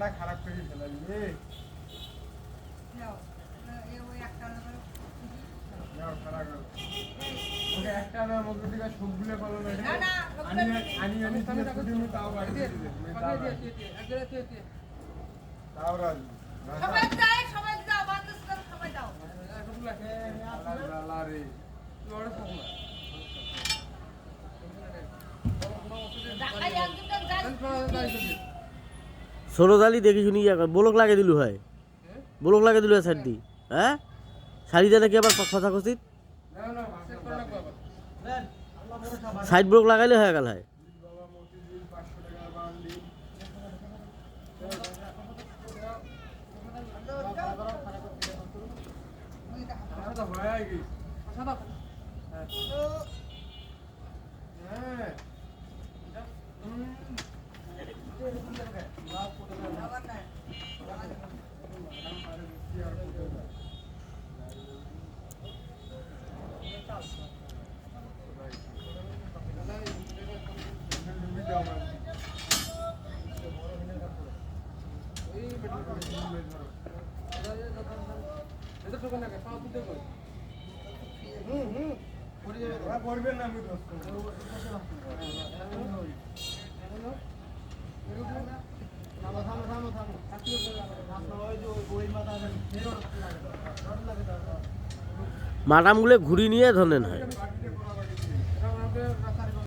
মাথাটা খারাপ করে ফেলাবি রে। একটা না মুখে দিকে সবগুলো পালো না আনি তাও বাড়ি তাও রাজি সবাই যায় সবাই যাও বাতাস করে সবাই যাও জ্বালা রে ঢাকায় একজন যায় ষোলো জালি দেখি শুনি ব্লক লাগিয়ে দিলু হয়, ব্লক লাগিয়ে দিলু সাইড দি। হ্যাঁ শাড়িটা নাকি আবার কথা কছিত সাইড ব্লক লাগাইলে হয়ে গেল হয়। করবেন না আমি মাটামগুলো ঘুরি নিয়ে ধরেন হয়।